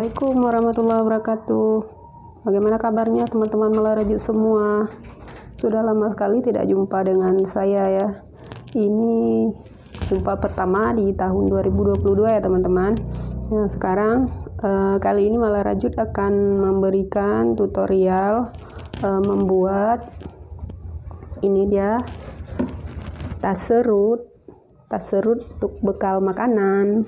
Assalamualaikum warahmatullahi wabarakatuh. Bagaimana kabarnya teman-teman Malarajut semua? Sudah lama sekali tidak jumpa dengan saya ya. Ini jumpa pertama di tahun 2022 ya teman-teman. Nah, sekarang kali ini Malarajut akan memberikan tutorial membuat ini dia tas serut untuk bekal makanan.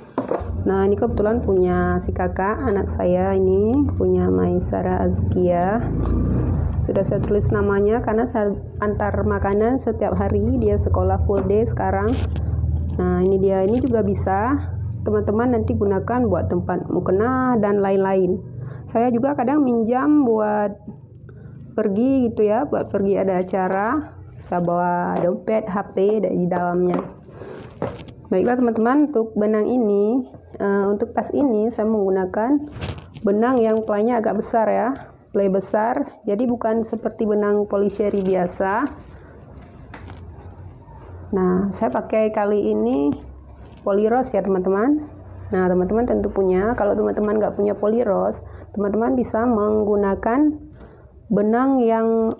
Nah, ini kebetulan punya si kakak, anak saya ini punya Maisara Azkia. Sudah saya tulis namanya karena saya antar makanan setiap hari, dia sekolah full day sekarang. Nah, ini dia, ini juga bisa teman-teman nanti gunakan buat tempat mukena dan lain-lain. Saya juga kadang minjam buat pergi gitu ya, buat pergi ada acara. Saya bawa dompet, HP di dalamnya. Baiklah teman-teman, untuk benang ini, untuk tas ini saya menggunakan benang yang playnya agak besar ya, play besar. Jadi bukan seperti benang poliseri biasa. Nah, saya pakai kali ini polyros ya teman-teman. Nah, teman-teman tentu punya. Kalau teman-teman nggak punya polyros, teman-teman bisa menggunakan benang yang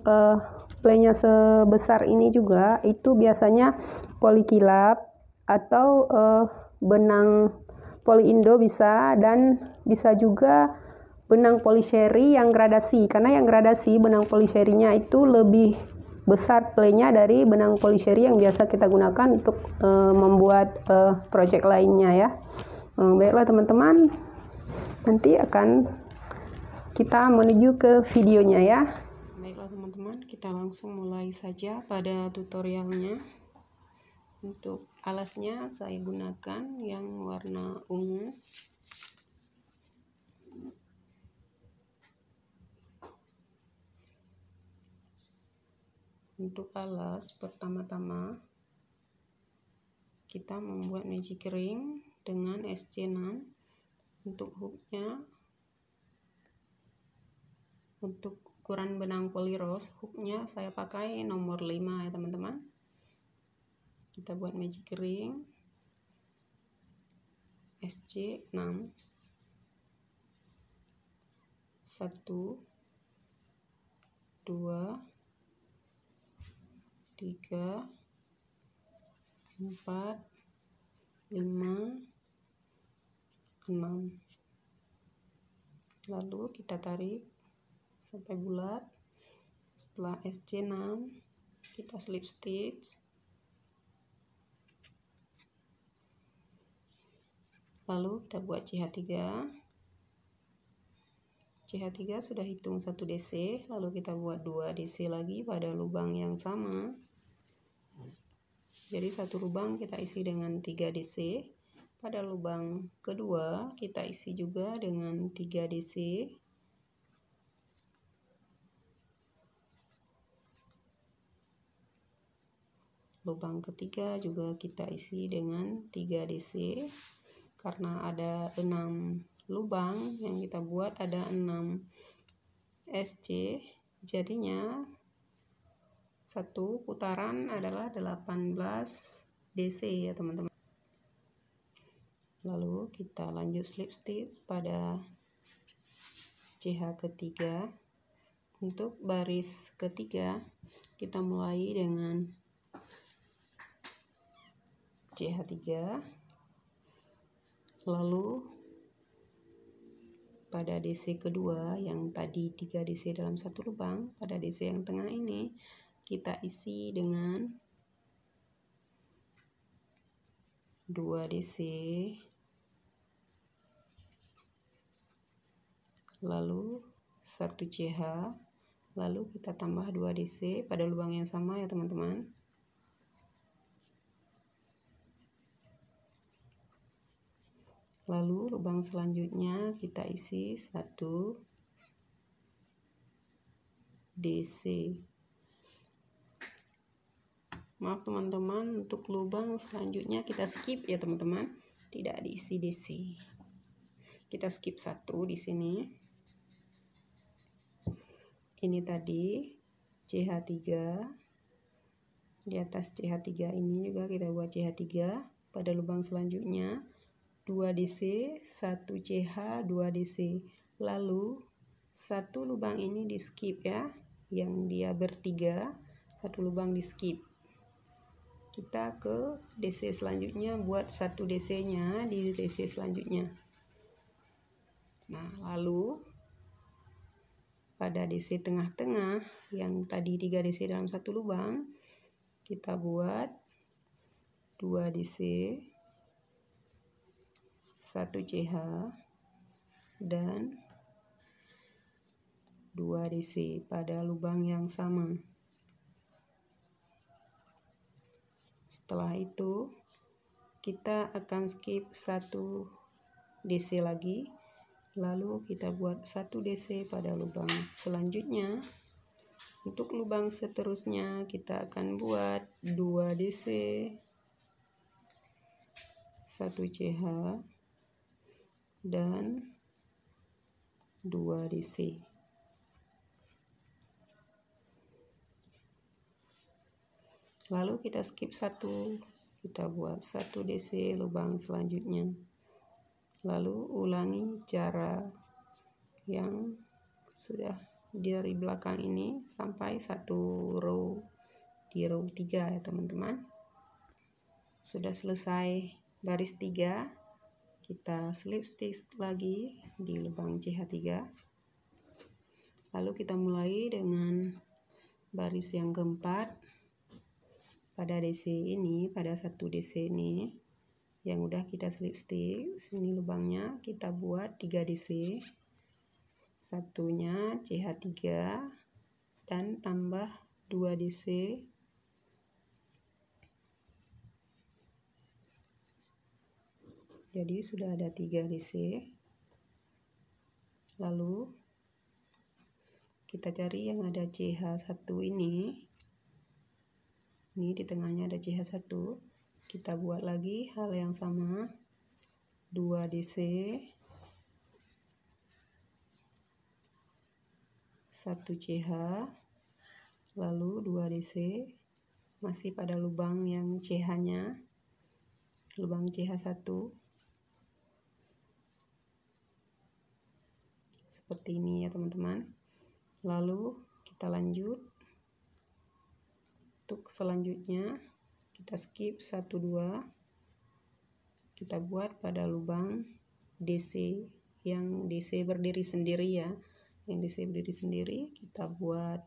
playnya sebesar ini juga. Itu biasanya polikilap atau benang poli indo bisa, dan bisa juga benang poliseri yang gradasi, karena yang gradasi benang poliserinya itu lebih besar playnya dari benang poliseri yang biasa kita gunakan untuk membuat project lainnya ya. Baiklah teman-teman, nanti akan kita menuju ke videonya ya. Baiklah teman-teman, kita langsung mulai saja pada tutorialnya. Untuk alasnya saya gunakan yang warna ungu. Untuk alas, pertama-tama kita membuat magic ring dengan SC6. Untuk hooknya, untuk ukuran benang polyros, hooknya saya pakai nomor 5 ya teman-teman. Kita buat magic ring SC6, 1, 2, 3, 4, 5, 6. Lalu kita tarik sampai bulat. Setelah SC6 kita slip stitch. Lalu kita buat CH3. CH3 sudah hitung 1 DC, lalu kita buat 2 DC lagi pada lubang yang sama. Jadi satu lubang kita isi dengan 3 DC. Pada lubang kedua kita isi juga dengan 3 DC. Lubang ketiga juga kita isi dengan 3 DC. Karena ada 6 lubang yang kita buat, ada 6 SC, jadinya satu putaran adalah 18 DC ya teman-teman. Lalu kita lanjut slip stitch pada CH ketiga. Untuk baris ketiga kita mulai dengan CH3. Lalu pada DC kedua yang tadi 3 DC dalam satu lubang, pada DC yang tengah ini kita isi dengan 2 DC, lalu 1 CH, lalu kita tambah 2 DC pada lubang yang sama ya teman-teman. Lalu lubang selanjutnya kita isi 1 DC. Maaf teman-teman, untuk lubang selanjutnya kita skip ya teman-teman, tidak diisi DC. Kita skip 1 di sini. Ini tadi CH3. Di atas CH3 ini juga kita buat CH3 pada lubang selanjutnya. 2 DC, 1 CH, 2 DC. Lalu satu lubang ini di skip ya, yang dia bertiga, satu lubang di skip. Kita ke DC selanjutnya, buat 1 DC nya di DC selanjutnya. Nah, lalu pada DC tengah-tengah yang tadi 3 DC dalam satu lubang, kita buat 2 DC, 1 CH, dan 2 DC pada lubang yang sama. Setelah itu kita akan skip 1 DC lagi, lalu kita buat 1 DC pada lubang selanjutnya. Untuk lubang seterusnya kita akan buat 2 DC, 1 CH, dan 2 DC. Lalu kita skip 1, kita buat 1 DC lubang selanjutnya. Lalu ulangi cara yang sudah dari belakang ini sampai 1 row di row 3 ya teman-teman. Sudah selesai baris 3, kita slip stitch lagi di lubang CH3. Lalu kita mulai dengan baris yang keempat. Pada DC ini, pada 1 DC ini yang udah kita slip stitch, ini lubangnya kita buat 3 DC, satunya CH3 dan tambah 2 DC, jadi sudah ada 3 DC. Lalu kita cari yang ada CH1 ini di tengahnya ada CH1, kita buat lagi hal yang sama, 2 DC, 1 CH, lalu 2 DC, masih pada lubang yang CH nya, lubang CH1, seperti ini ya teman-teman. Lalu kita lanjut. Untuk selanjutnya kita skip 1 2, kita buat pada lubang DC yang DC berdiri sendiri ya, yang DC berdiri sendiri kita buat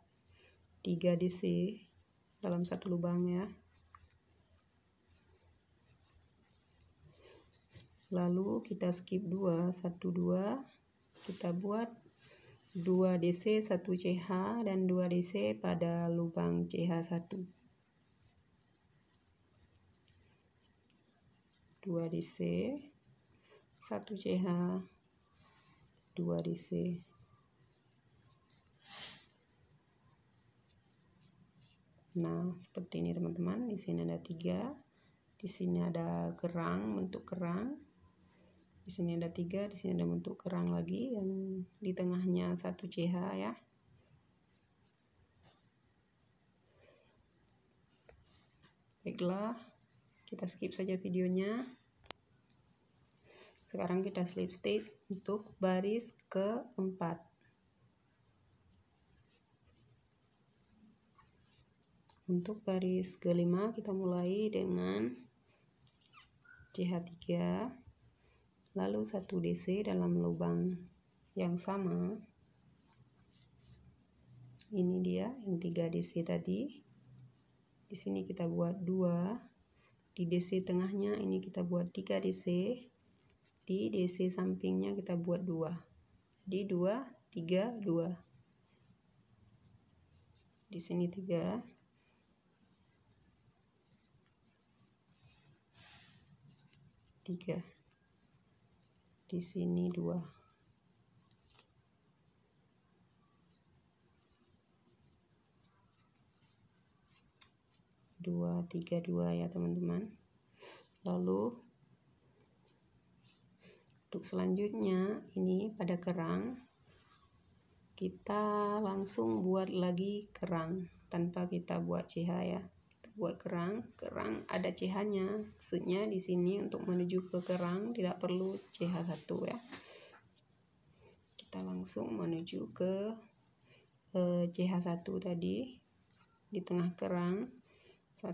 3 DC dalam satu lubang ya. Lalu kita skip 2 1 2, kita buat 2 DC 1 CH dan 2 DC pada lubang CH1, 2 DC 1 CH, 2 DC. Nah, seperti ini teman-teman. Di sini ada 3, di sini ada kerang, bentuk kerang. Di sini ada 3, di sini ada bentuk kerang lagi, yang di tengahnya 1 CH ya. Baiklah, kita skip saja videonya. Sekarang kita slip stitch untuk baris keempat. Untuk baris kelima kita mulai dengan CH3, lalu 1 DC dalam lubang yang sama. Ini dia yang 3 DC tadi. Di sini kita buat 2, di DC tengahnya ini kita buat 3 DC, di DC sampingnya kita buat 2. Jadi 2 3 2. Di sini 3. Di sini 2. 2 3 2 ya teman-teman. Lalu untuk selanjutnya ini pada kerang, kita langsung buat lagi kerang tanpa kita buat CH ya. Kita buat kerang ada CH-nya. Maksudnya di sini untuk menuju ke kerang tidak perlu CH1 ya. Kita langsung menuju ke CH1 tadi di tengah kerang. 1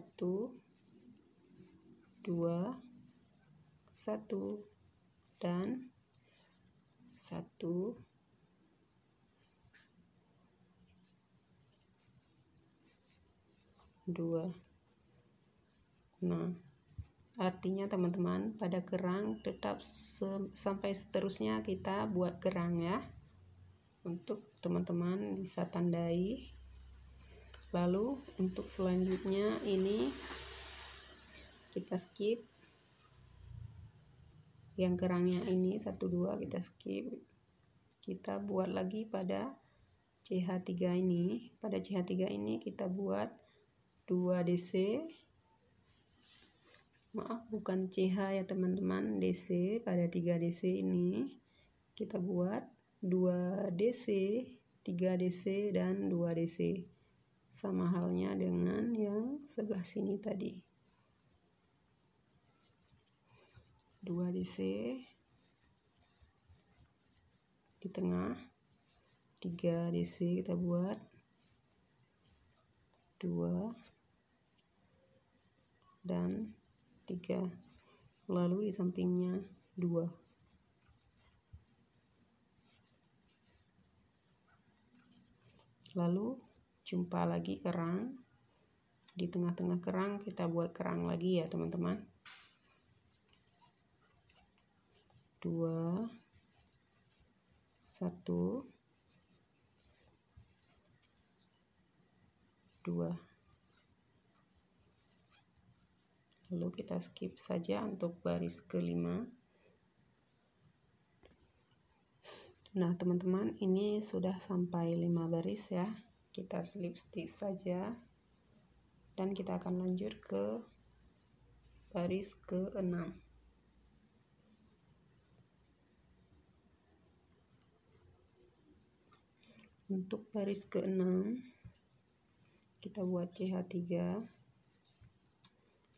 2 1 dan 1 2. Nah, artinya teman-teman pada kerang tetap sampai seterusnya kita buat kerang ya. Untuk teman-teman bisa tandai. Lalu untuk selanjutnya ini kita skip yang kerangnya ini 1 2 kita skip. Kita buat lagi pada CH3 ini. Pada CH3 ini kita buat 2 DC. Maaf, bukan CH ya teman-teman, DC. Pada 3 DC ini kita buat 2 DC, 3 DC dan 2 DC. Sama halnya dengan yang sebelah sini tadi. 2 DC di tengah, 3 DC kita buat 2 dan 3, lalu di sampingnya 2. Lalu jumpa lagi kerang. Di tengah-tengah kerang kita buat kerang lagi ya teman-teman. 2 1 2. Lalu kita skip saja untuk baris kelima. Nah teman-teman, ini sudah sampai 5 baris ya. Kita slip stitch saja dan kita akan lanjut ke baris ke-6. Untuk baris ke-6 kita buat CH3,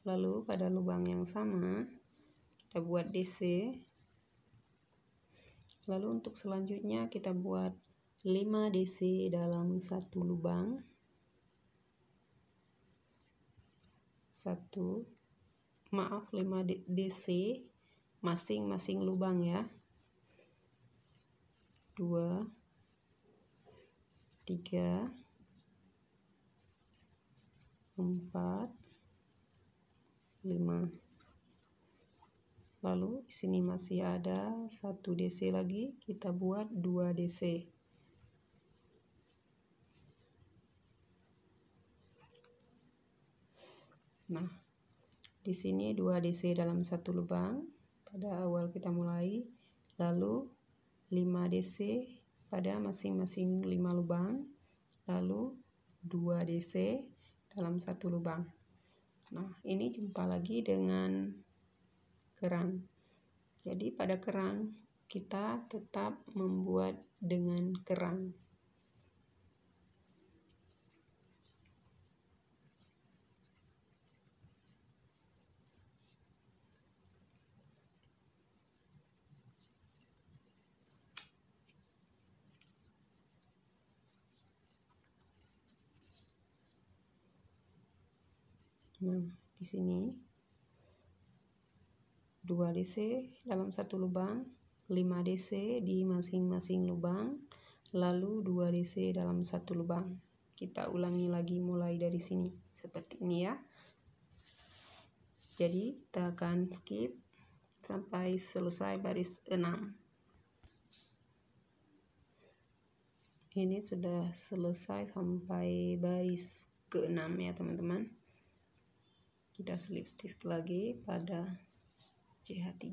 lalu pada lubang yang sama kita buat DC. Lalu untuk selanjutnya kita buat 5 DC dalam satu lubang. 5 DC masing-masing lubang ya. 2 3 4 5. Lalu di sini masih ada 1 DC lagi, kita buat 2 DC. Nah, di sini 2 DC dalam satu lubang pada awal kita mulai, lalu 5 DC pada masing-masing 5 lubang, lalu 2 DC dalam satu lubang. Nah, ini jumpa lagi dengan kerang. Jadi pada kerang kita tetap membuat dengan kerang. Nah, di sini 2 DC dalam satu lubang, 5 DC di masing-masing lubang, lalu 2 DC dalam satu lubang. Kita ulangi lagi mulai dari sini seperti ini ya. Jadi kita akan skip sampai selesai baris 6. Ini sudah selesai sampai baris ke-6 ya teman-teman. Kita slip stitch lagi pada CH3.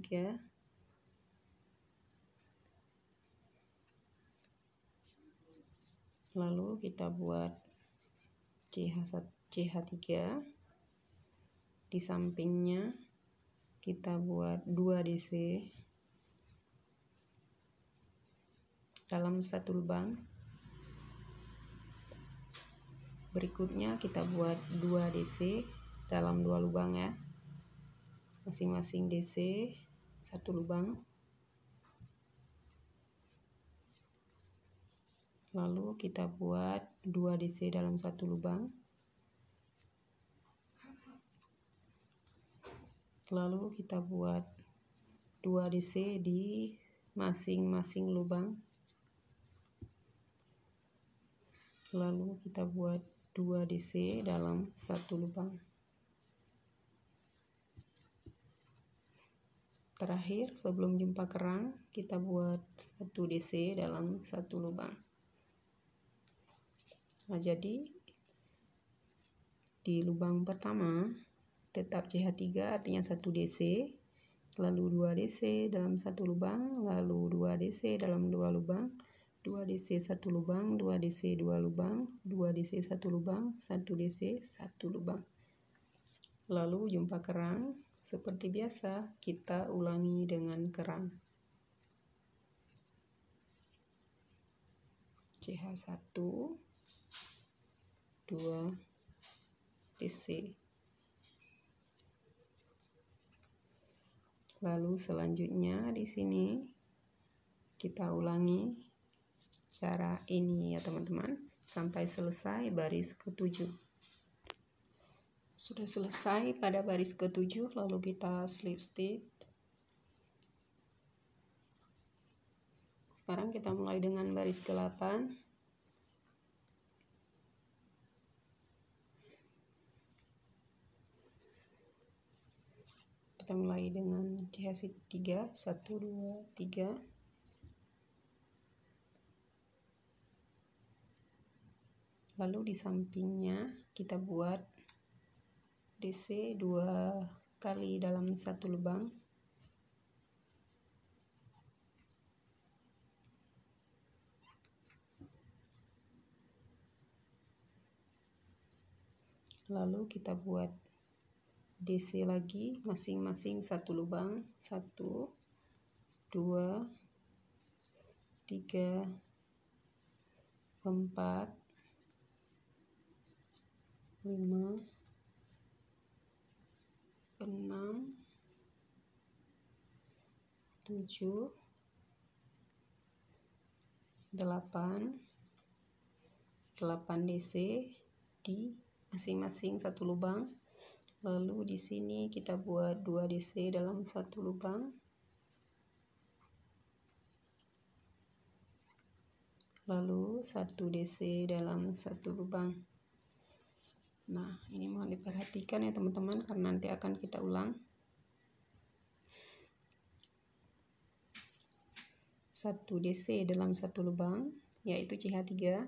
Lalu kita buat CH3. Di sampingnya kita buat 2 DC dalam satu lubang. Berikutnya kita buat 2 DC dalam 2 lubang ya, masing-masing DC 1 lubang. Lalu kita buat 2 DC dalam 1 lubang. Lalu kita buat 2 DC di masing-masing lubang. Lalu kita buat 2 DC dalam 1 lubang. Terakhir, sebelum jumpa kerang, kita buat 1 DC dalam 1 lubang. Nah, jadi di lubang pertama tetap CH3 artinya 1 DC, lalu 2 DC dalam 1 lubang, lalu 2 DC dalam 2 lubang, 2 DC 1 lubang, 2 DC 2 lubang, 2 DC 1 lubang, 1 DC 1 lubang. Lalu jumpa kerang. Seperti biasa, kita ulangi dengan kerang. CH1, 2 DC. Lalu selanjutnya di sini kita ulangi cara ini ya teman-teman, sampai selesai baris ke-7. Sudah selesai pada baris ke-7, lalu kita slip stitch. Sekarang kita mulai dengan baris ke-8. Kita mulai dengan CH3, 1, 2, 3. Lalu di sampingnya kita buat DC 2 kali dalam 1 lubang. Lalu kita buat DC lagi masing-masing 1 lubang. 1, 2, 3, 4, 5, 6, 7, 8 DC di masing-masing 1 lubang. Lalu di sini kita buat 2 DC dalam 1 lubang. Lalu 1 DC dalam 1 lubang. Nah, ini mohon diperhatikan ya teman-teman, karena nanti akan kita ulang. 1 DC dalam 1 lubang, yaitu CH3.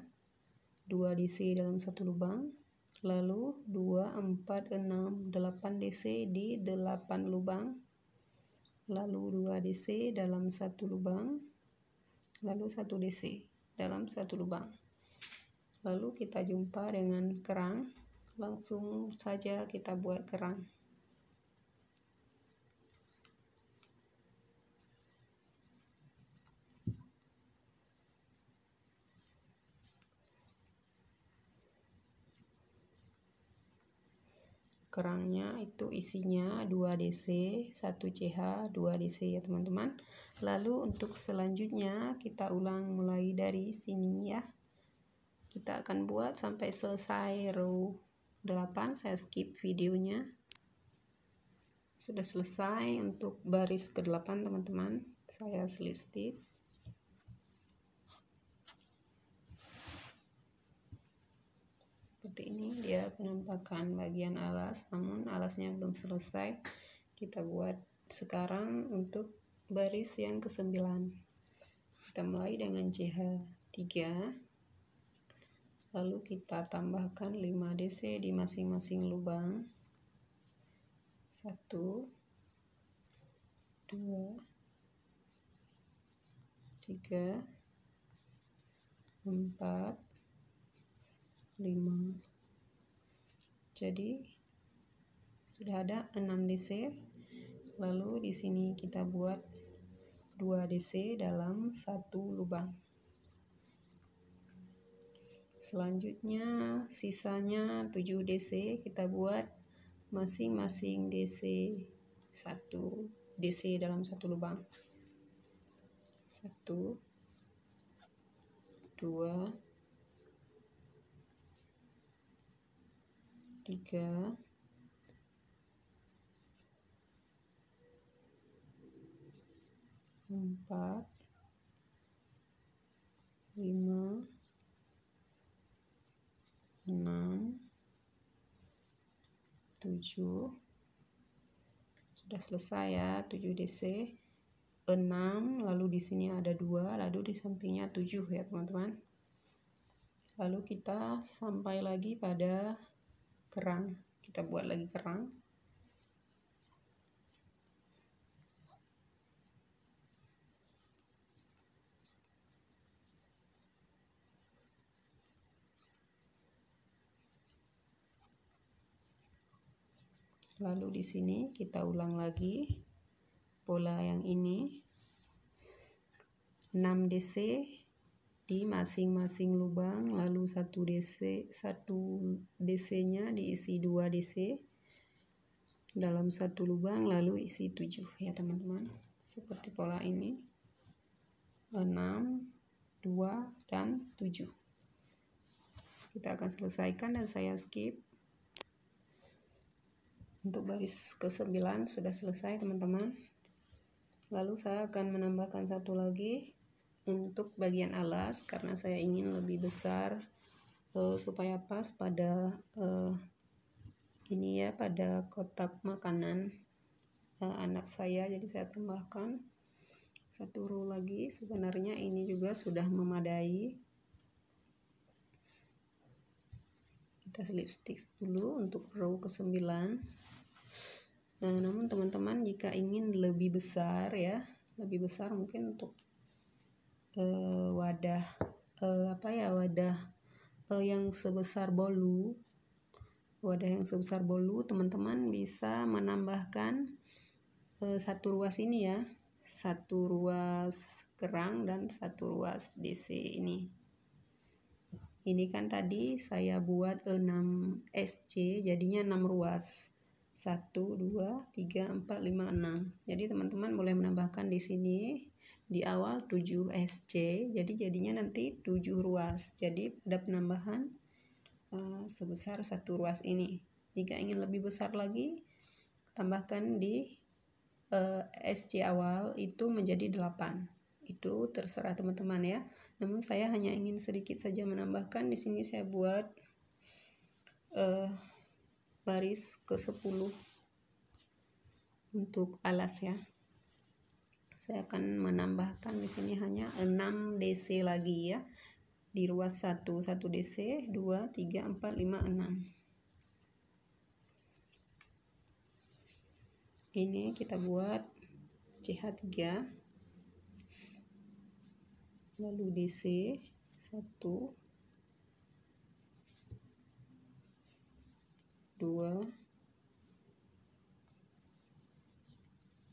2 DC dalam 1 lubang. Lalu 2, 4, 6, 8 DC di 8 lubang. Lalu 2 DC dalam 1 lubang. Lalu 1 DC dalam 1 lubang. Lalu kita jumpa dengan kerang. Langsung saja kita buat kerang. Kerangnya itu isinya 2 DC, 1 CH, 2 DC ya teman-teman. Lalu untuk selanjutnya kita ulang mulai dari sini ya. Kita akan buat sampai selesai row 8. Saya skip videonya. Sudah selesai untuk baris ke-8 teman-teman. Saya slip stitch. Seperti ini dia penampakan bagian alas, namun alasnya belum selesai. Kita buat sekarang untuk baris yang ke-9. Kita mulai dengan CH3. Lalu kita tambahkan 5 DC di masing-masing lubang. 1, 2, 3, 4, 5. Jadi sudah ada 6 DC. Lalu di sini kita buat 2 DC dalam 1 lubang. Selanjutnya sisanya 7 DC kita buat masing-masing DC 1 DC dalam satu lubang. 1 2 3 4 5 6 7. Sudah selesai ya, 7 DC, 6, lalu di sini ada 2, lalu di sampingnya 7 ya teman-teman. Lalu kita sampai lagi pada kerang. Kita buat lagi kerang. Lalu di sini kita ulang lagi pola yang ini. 6 DC di masing-masing lubang, lalu 1 DC-nya diisi 2 DC dalam satu lubang, lalu isi 7 ya teman-teman. Seperti pola ini. 6, 2, dan 7. Kita akan selesaikan dan saya skip. Untuk baris ke-9 sudah selesai teman-teman. Lalu saya akan menambahkan satu lagi untuk bagian alas karena saya ingin lebih besar supaya pas pada ini ya, pada kotak makanan anak saya. Jadi saya tambahkan satu row lagi. Sebenarnya ini juga sudah memadai. Kita slip stitch dulu untuk row ke-9. Nah, namun teman-teman jika ingin lebih besar ya, lebih besar mungkin untuk wadah wadah yang sebesar bolu. Wadah yang sebesar bolu, teman-teman bisa menambahkan satu ruas ini ya, satu ruas kerang dan satu ruas DC ini. Ini kan tadi saya buat 6 SC, jadinya 6 ruas. 1, 2, 3, 4, 5, 6. Jadi teman-teman boleh menambahkan di sini di awal 7 SC. Jadi jadinya nanti 7 ruas. Jadi ada penambahan sebesar satu ruas ini. Jika ingin lebih besar lagi, tambahkan di SC awal itu menjadi 8. Itu terserah teman-teman ya. Namun saya hanya ingin sedikit saja menambahkan. Di sini saya buat baris ke-10 untuk alas ya. Saya akan menambahkan di sini hanya 6 DC lagi ya. Di ruas 1 DC, 2, 3, 4, 5, 6. Ini kita buat CH3. Lalu DC 1 2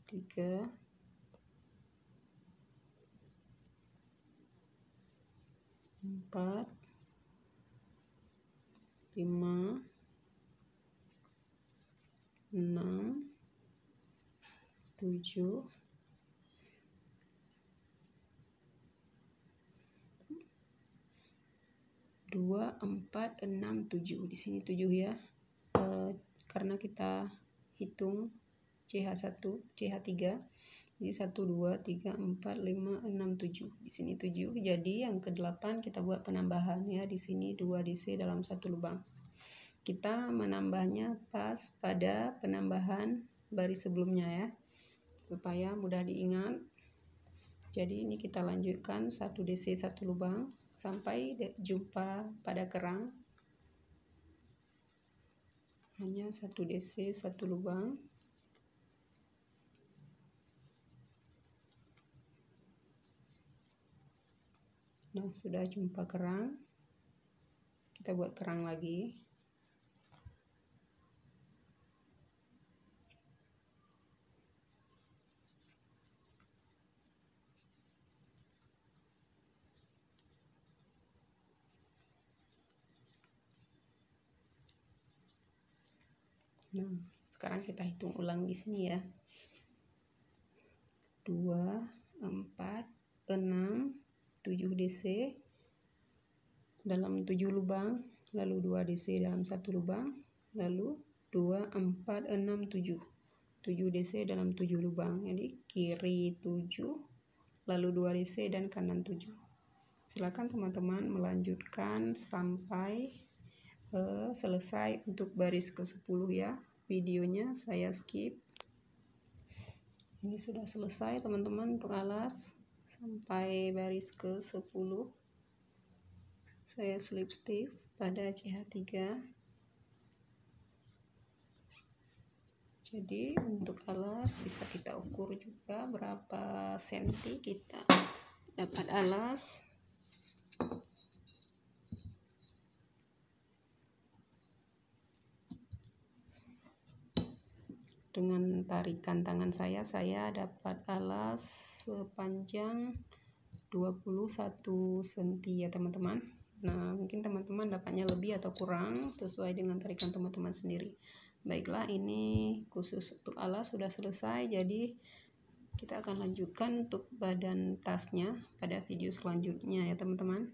3 4 5 6 7 2 4 6 7. Di sini 7 ya. Karena kita hitung CH1, CH3. Jadi 1 2 3 4 5 6 7. Di sini 7. Jadi yang ke-8 kita buat penambahan ya. Di sini 2 DC dalam satu lubang. Kita menambahnya pas pada penambahan baris sebelumnya ya. Supaya mudah diingat. Jadi ini kita lanjutkan 1 DC 1 lubang sampai jumpa pada kerang. Hanya 1 DC 1 lubang. Nah, sudah jumpa kerang. Kita buat kerang lagi. Nah, sekarang kita hitung ulang di sini ya. 2, 4, 6, 7 DC dalam 7 lubang, lalu 2 DC dalam 1 lubang, lalu 2, 4, 6, 7 DC dalam 7 lubang. Jadi kiri 7, lalu 2 DC dan kanan 7. Silakan teman-teman melanjutkan sampai selesai untuk baris ke-10 ya. Videonya saya skip. Ini sudah selesai teman-teman untuk alas sampai baris ke-10. Saya slip stitch pada CH3. Jadi untuk alas bisa kita ukur juga berapa senti kita dapat alas. Dengan tarikan tangan saya dapat alas sepanjang 21 cm ya teman-teman. Nah, mungkin teman-teman dapatnya lebih atau kurang sesuai dengan tarikan teman-teman sendiri. Baiklah, ini khusus untuk alas sudah selesai. Jadi kita akan lanjutkan untuk badan tasnya pada video selanjutnya ya teman-teman.